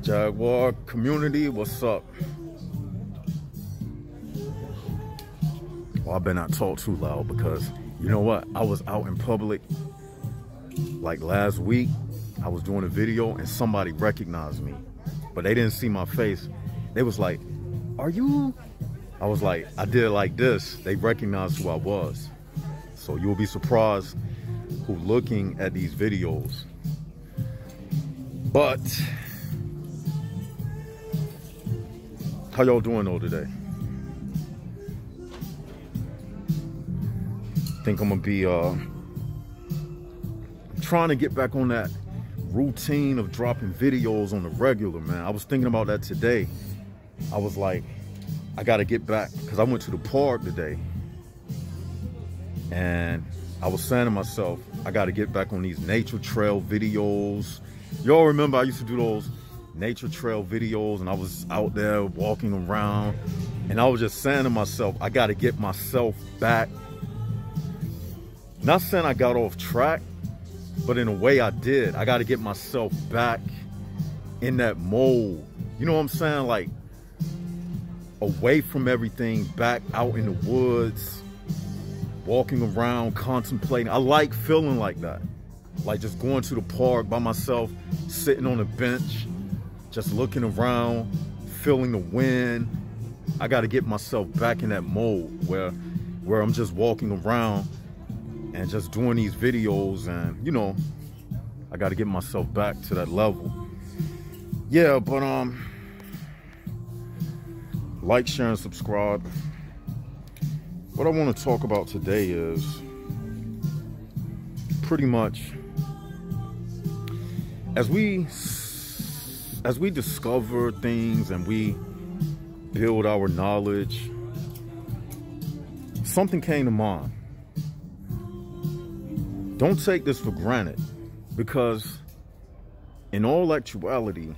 Jaguar community, what's up? Well, I better not talk too loud because you know what? I was out in public like last week. I was doing a video and somebody recognized me, but they didn't see my face. They was like, "Are you?" I was like, I did it like this. They recognized who I was. So you'll be surprised who looking at these videos. But how y'all doing though today? Think I'm gonna be trying to get back on that routine of dropping videos on the regular, man. I was thinking about that today. I was like, I gotta get back because I went to the park today and I was saying to myself, I gotta get back on these nature trail videos. Y'all remember I used to do those nature trail videos and I was out there walking around and I was just saying to myself, I gotta get myself back. Not saying I got off track, but in a way I did. I gotta get myself back in that mode. You know what I'm saying? Like away from everything, back out in the woods, walking around, contemplating. I like feeling like that. Like just going to the park by myself, sitting on a bench, just looking around, feeling the wind. I got to get myself back in that mode where I'm just walking around and just doing these videos, and you know, I got to get myself back to that level. Yeah, but like, share, and subscribe. What I want to talk about today is pretty much as we discover things and we build our knowledge, something came to mind. Don't take this for granted, because in all actuality,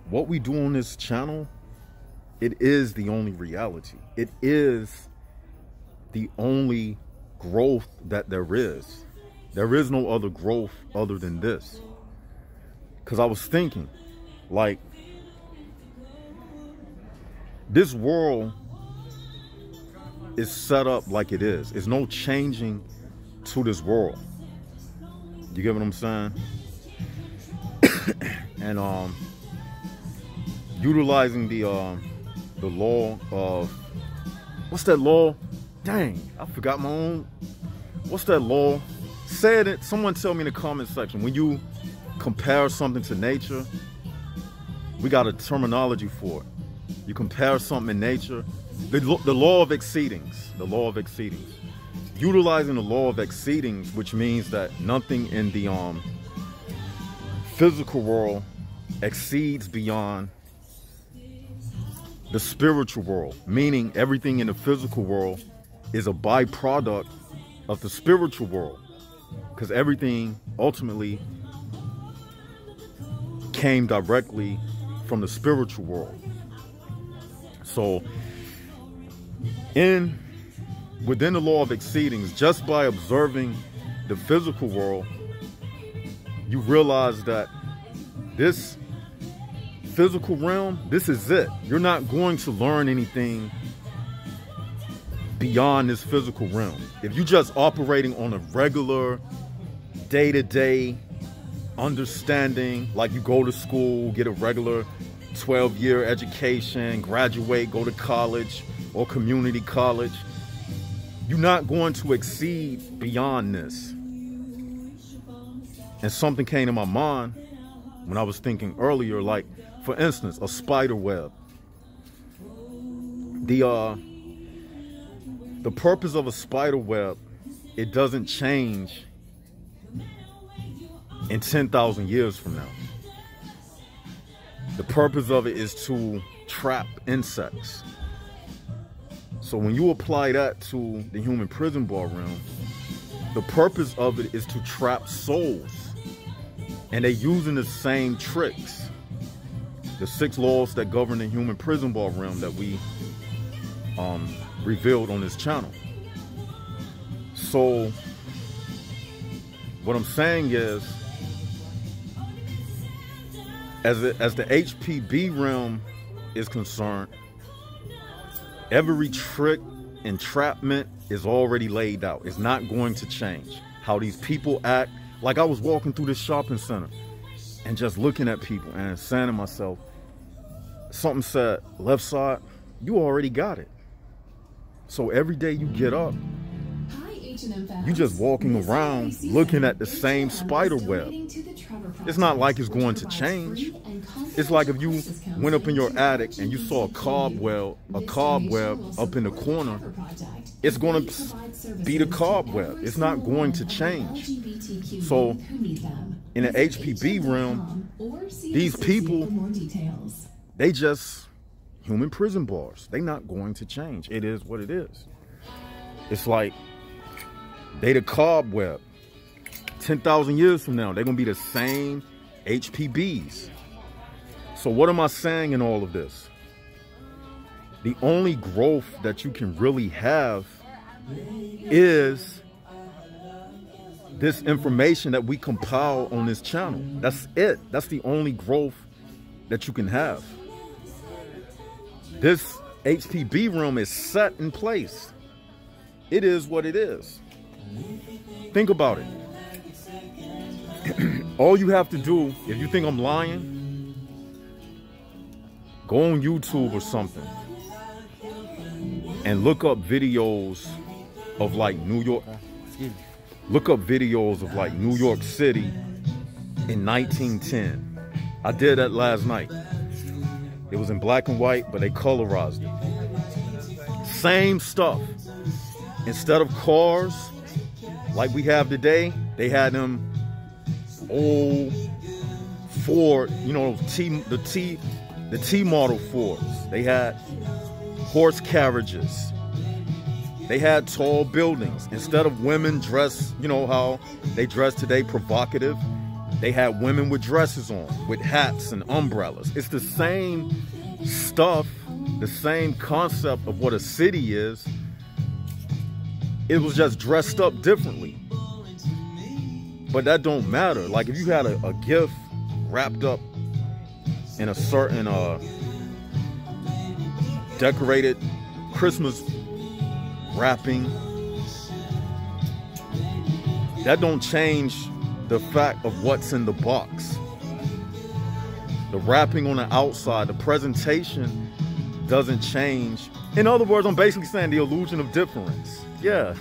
what we do on this channel, it is the only reality. It is the only growth that there is. There is no other growth other than this. Because I was thinking, like, this world is set up like it is. There's no changing to this world. You get what I'm saying? And utilizing the law of, what's that law? Dang, I forgot my own. What's that law? Say it. Someone tell me in the comment section. When you compare something to nature, we got a terminology for it. You compare something in nature. The law of exceedings. The law of exceedings. Utilizing the law of exceedings, which means that nothing in the physical world exceeds beyond the spiritual world, meaning everything in the physical world is a byproduct of the spiritual world, because everything ultimately came directly from the spiritual world. So within the law of exceedings, just by observing the physical world, you realize that this physical realm, this is it. You're not going to learn anything beyond this physical realm. If you're just operating on a regular day-to-day understanding, like you go to school, get a regular 12-year education, graduate, go to college or community college, you're not going to exceed beyond this. And something came to my mind when I was thinking earlier, like, for instance, a spider web. The purpose of a spider web, it doesn't change in 10,000 years from now. The purpose of it is to trap insects. So when you apply that to the human prison bar realm, the purpose of it is to trap souls. And they're using the same tricks. The 6 laws that govern the human prison bar realm that we revealed on this channel. So what I'm saying is, as the HPB realm is concerned, every trick, entrapment is already laid out. It's not going to change. How these people act. Like I was walking through this shopping center and just looking at people and saying to myself, something said, left side, you already got it. So every day you get up, you just walking around looking at the same spider web. It's not like it's going to change. It's like if you went up in your attic and you saw a cobweb up in the corner, it's going to be the cobweb. It's not going to change. So in the HPB realm, these people, they just human prison bars. They're not going to change. It is what it is. It's like they the cobweb. 10,000 years from now, they're going to be the same HPBs. So what am I saying in all of this? The only growth that you can really have is this information that we compile on this channel. That's it. That's the only growth that you can have. This HPB realm is set in place. It is what it is. Think about it. All you have to do, if you think I'm lying, go on YouTube or something and look up videos of like New York. Look up videos of like New York City in 1910. I did that last night. It was in black and white, but they colorized it. Same stuff. Instead of cars like we have today, they had them old Ford, you know, the T model Fords. They had horse carriages. They had tall buildings. Instead of women dressed, you know how they dress today, provocative, they had women with dresses on, with hats and umbrellas. It's the same stuff, the same concept of what a city is. It was just dressed up differently. But that don't matter. Like if you had a gift wrapped up in a certain decorated Christmas wrapping, that don't change the fact of what's in the box. The wrapping on the outside, the presentation doesn't change. In other words, I'm basically saying the illusion of difference. Yeah,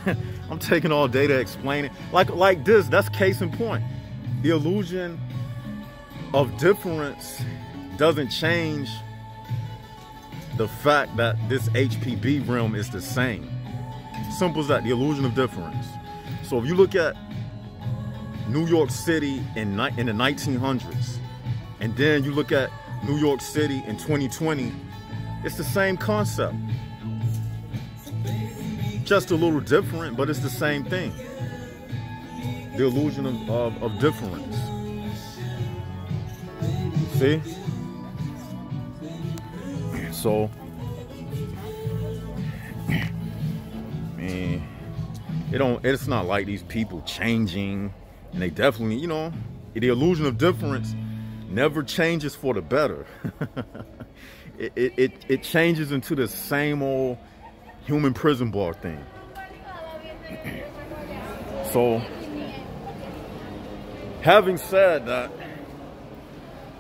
I'm taking all day to explain it. Like this, that's case in point. The illusion of difference doesn't change the fact that this HPB realm is the same. Simple as that, the illusion of difference. So if you look at New York City in the 1900s, and then you look at New York City in 2020, it's the same concept. Just a little different, but it's the same thing. The illusion of difference. See? So, man, it's not like these people changing, and they definitely, you know, the illusion of difference never changes for the better. It changes into the same old human prison bar thing. So, having said that,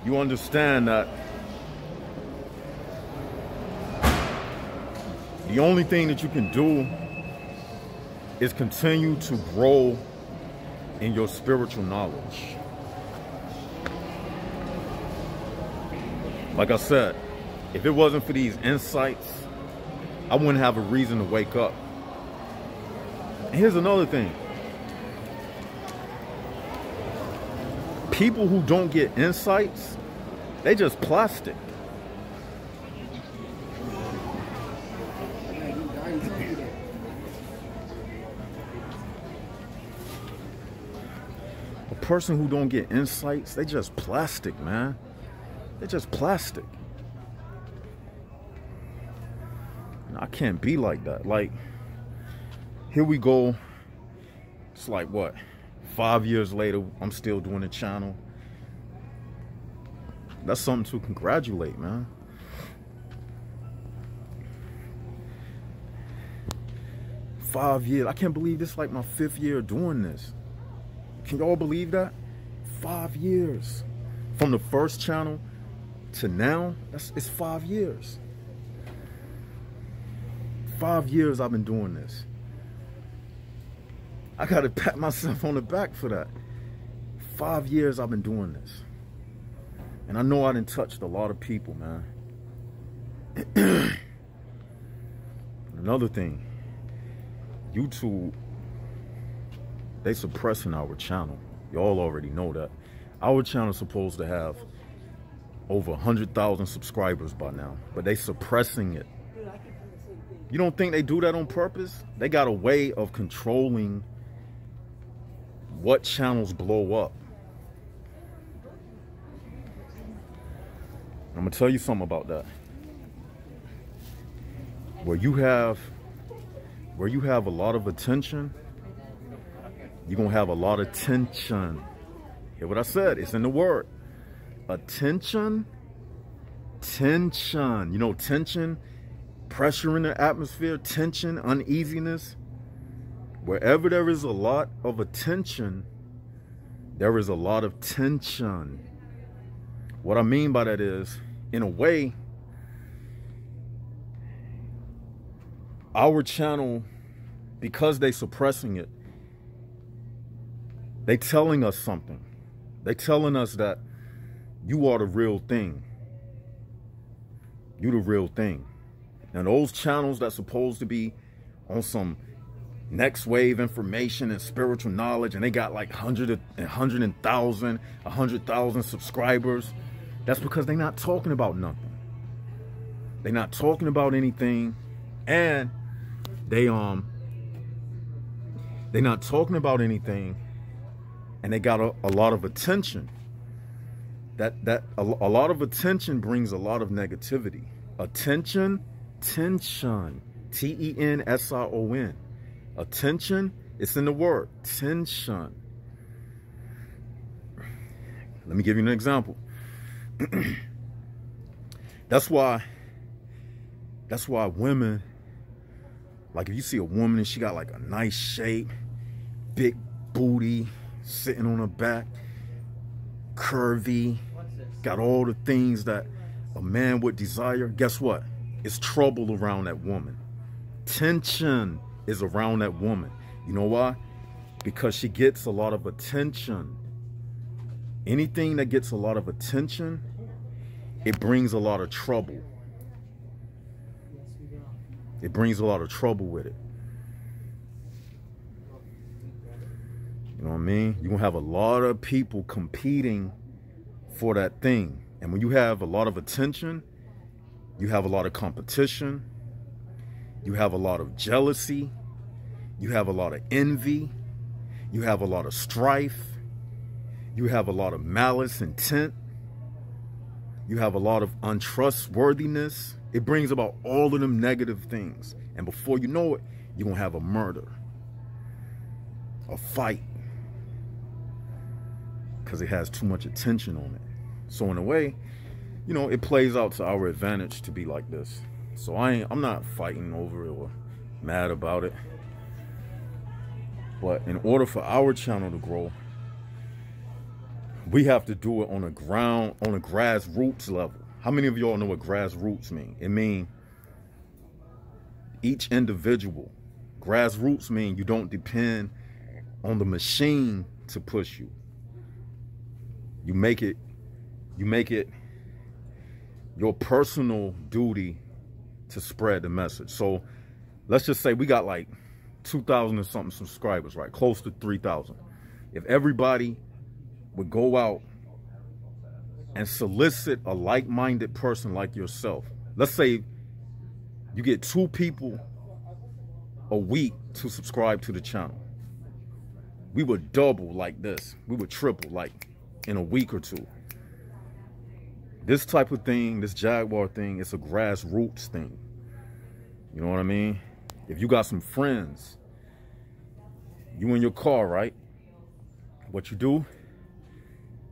you understand that the only thing that you can do is continue to grow in your spiritual knowledge. Like I said, if it wasn't for these insights, I wouldn't have a reason to wake up. And here's another thing. People who don't get insights, they just plastic. A person who don't get insights, they just plastic, man. They're just plastic. I can't be like that. Like, here we go. It's like, what? 5 years later, I'm still doing the channel. That's something to congratulate, man. Five years. I can't believe this is like my 5th year doing this. Can y'all believe that? 5 years. From the first channel to now, it's 5 years. 5 years I've been doing this. I gotta pat myself on the back for that. 5 years I've been doing this. And I know I done touched a lot of people, man. Another thing, YouTube, they suppressing our channel. Y'all already know that. Our channel is supposed to have over 100,000 subscribers by now, but they suppressing it. You don't think they do that on purpose? They got a way of controlling what channels blow up. I'm gonna tell you something about that. Where you have a lot of attention, you're gonna have a lot of tension. Hear what I said? It's in the word. Attention, tension. You know, tension, pressure in the atmosphere, tension, uneasiness. Wherever there is a lot of attention, there is a lot of tension. What I mean by that is, in a way, our channel, because they suppressing it, they telling us something. They telling us that you are the real thing. You the real thing. And those channels that's supposed to be on some next wave information and spiritual knowledge, and they got like 100,000 subscribers, that's because they're not talking about nothing. They're not talking about anything, and they're not talking about anything, and they got a lot of attention. A lot of attention brings a lot of negativity. Attention, tension, T-E-N-S-I-O-N. Attention, it's in the word, tension. Let me give you an example. That's why women, like if you see a woman and she got like a nice shape, big booty, sitting on her back, curvy, got all the things that a man would desire, guess what? It's trouble around that woman. Tension is around that woman. You know why? Because she gets a lot of attention. Anything that gets a lot of attention, it brings a lot of trouble. It brings a lot of trouble with it. You know what I mean? You're going to have a lot of people competing for that thing. And when you have a lot of attention, you have a lot of competition. You have a lot of jealousy. You have a lot of envy. You have a lot of strife. You have a lot of malice, intent. You have a lot of untrustworthiness. It brings about all of them negative things. And before you know it, you're going to have a murder, a fight, because it has too much attention on it. So in a way, you know, it plays out to our advantage to be like this. So I'm not fighting over it or mad about it. But in order for our channel to grow, we have to do it on a grassroots level. How many of y'all know what grassroots mean? It means each individual. Grassroots mean you don't depend on the machine to push you. You make it your personal duty to spread the message. So let's just say we got like 2,000 and something subscribers, right? Close to 3,000. If everybody would go out and solicit a like-minded person like yourself. Let's say you get 2 people a week to subscribe to the channel. We would double like this. We would triple like in a week or 2. This type of thing, this Jaguar thing, it's a grassroots thing. You know what I mean? If you got some friends, you in your car, right? What you do?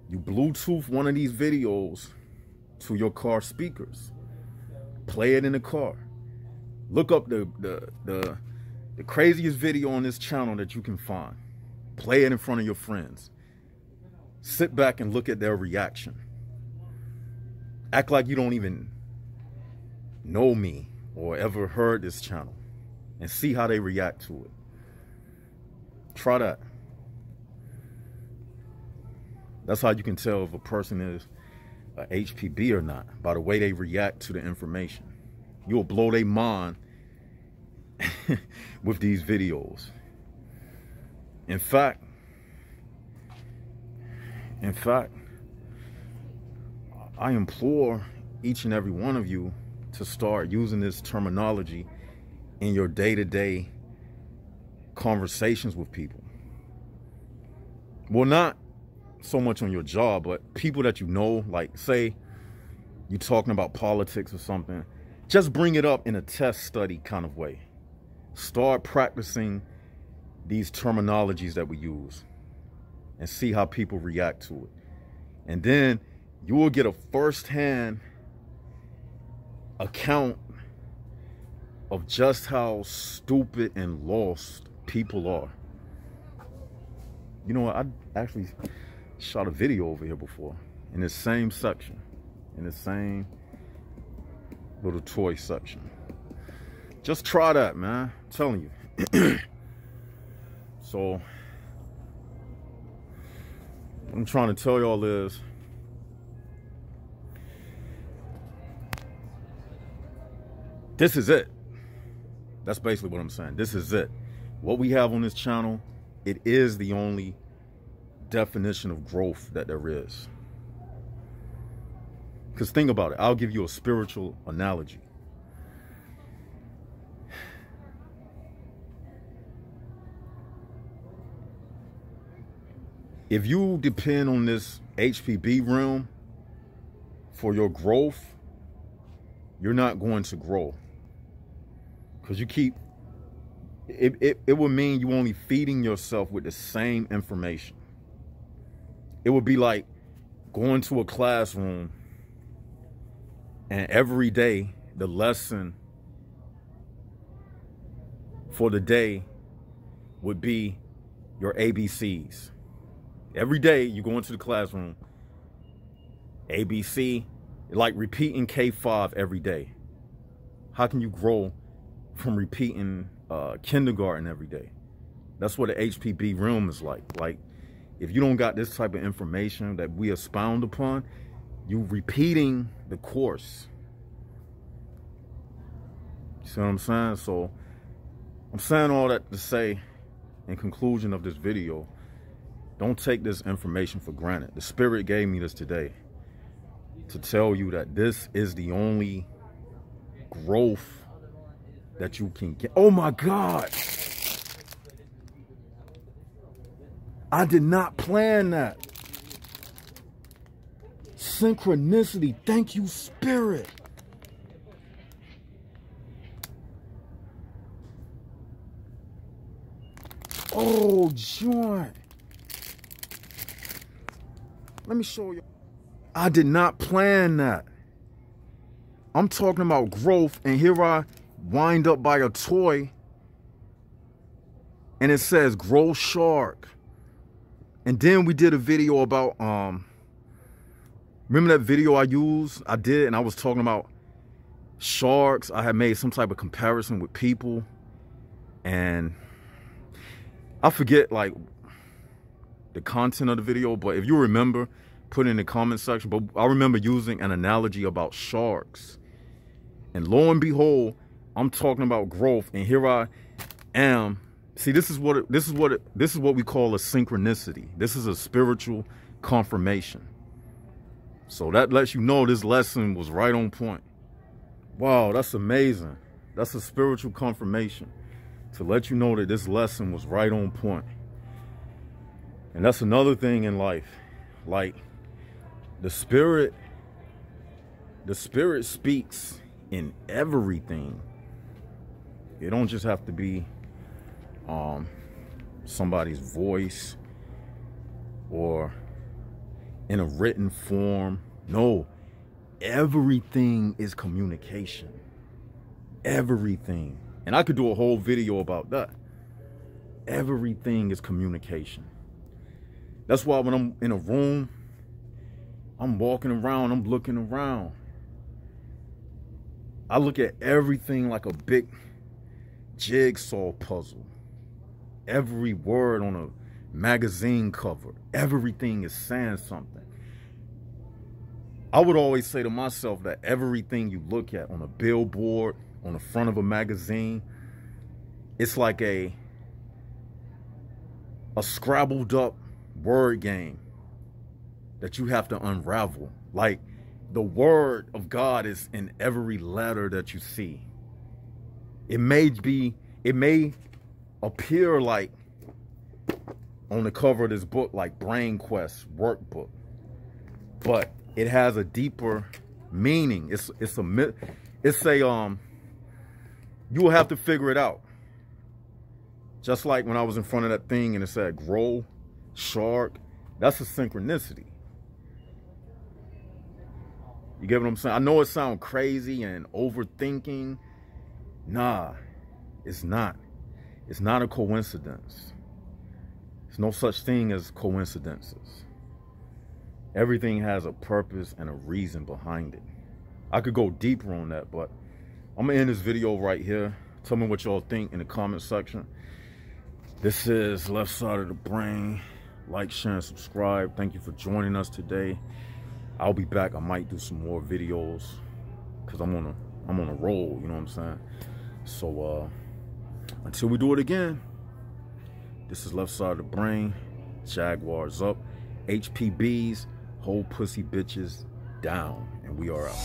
You Bluetooth one of these videos to your car speakers. Play it in the car. Look up the craziest video on this channel that you can find. Play it in front of your friends. Sit back and look at their reaction. Act like you don't even know me or ever heard this channel, and see how they react to it. Try that. That's how you can tell if a person is a HPB or not, by the way they react to the information. You'll blow their mind with these videos. In fact, I implore each and every one of you to start using this terminology in your day-to-day conversations with people. Well, not so much on your job, but people that you know, like say you're talking about politics or something, just bring it up in a test study kind of way. Start practicing these terminologies that we use and see how people react to it. And then you will get a first-hand account of just how stupid and lost people are. You know what? I actually shot a video over here before in the same section, in the same little toy section. Just try that, man. I'm telling you. So what I'm trying to tell y'all is, this is it. That's basically what I'm saying. This is it. What we have on this channel, it is the only definition of growth that there is. Because think about it. I'll give you a spiritual analogy. If you depend on this HPB realm for your growth, you're not going to grow. Because you keep, it will mean you only feeding yourself with the same information. It would be like going to a classroom and every day the lesson for the day would be your ABCs. Every day you go into the classroom, ABC, like repeating K5 every day. How can you grow from repeating kindergarten every day? That's what the HPB realm is like. Like, if you don't got this type of information that we expound upon, you repeating the course. You see what I'm saying? So I'm saying all that to say, in conclusion of this video, don't take this information for granted. The Spirit gave me this today to tell you that this is the only growth that you can get. Oh my God. I did not plan that. Synchronicity. Thank you, Spirit. Oh, joint. Let me show you. I did not plan that. I'm talking about growth, and here I wind up by a toy and it says Grow Shark. And then we did a video about remember that video I did, and I was talking about sharks. I had made some type of comparison with people, and I forget like the content of the video, but if you remember, put it in the comment section. But I remember using an analogy about sharks, and lo and behold, I'm talking about growth, and here I am. See, this is what we call a synchronicity. This is a spiritual confirmation. So that lets you know this lesson was right on point. Wow, that's amazing. That's a spiritual confirmation to let you know that this lesson was right on point. And that's another thing in life. Like, the Spirit speaks in everything. It don't just have to be somebody's voice or in a written form. No, everything is communication. Everything. And I could do a whole video about that. Everything is communication. That's why when I'm in a room, I'm walking around, I'm looking around. I look at everything like a big jigsaw puzzle. Every word on a magazine cover, everything is saying something. I would always say to myself that everything you look at on a billboard, on the front of a magazine, it's like a scrabbled up word game that you have to unravel. Like, the word of God is in every letter that you see. It may appear like on the cover of this book, like Brain Quest workbook, but it has a deeper meaning. You will have to figure it out. Just like when I was in front of that thing and it said grow, shark, that's a synchronicity. You get what I'm saying? I know it sounds crazy and overthinking. Nah, it's not. It's not a coincidence. There's no such thing as coincidences. Everything has a purpose and a reason behind it. I could go deeper on that, but I'm gonna end this video right here. Tell me what y'all think in the comment section. This is Left Side of the Brain. Like, share, and subscribe. Thank you for joining us today. I'll be back. I might do some more videos because I'm on a roll, you know what I'm saying? So until we do it again, this is Left Side of the Brain. Jaguars up. HPBs, hold pussy bitches down. And we are out.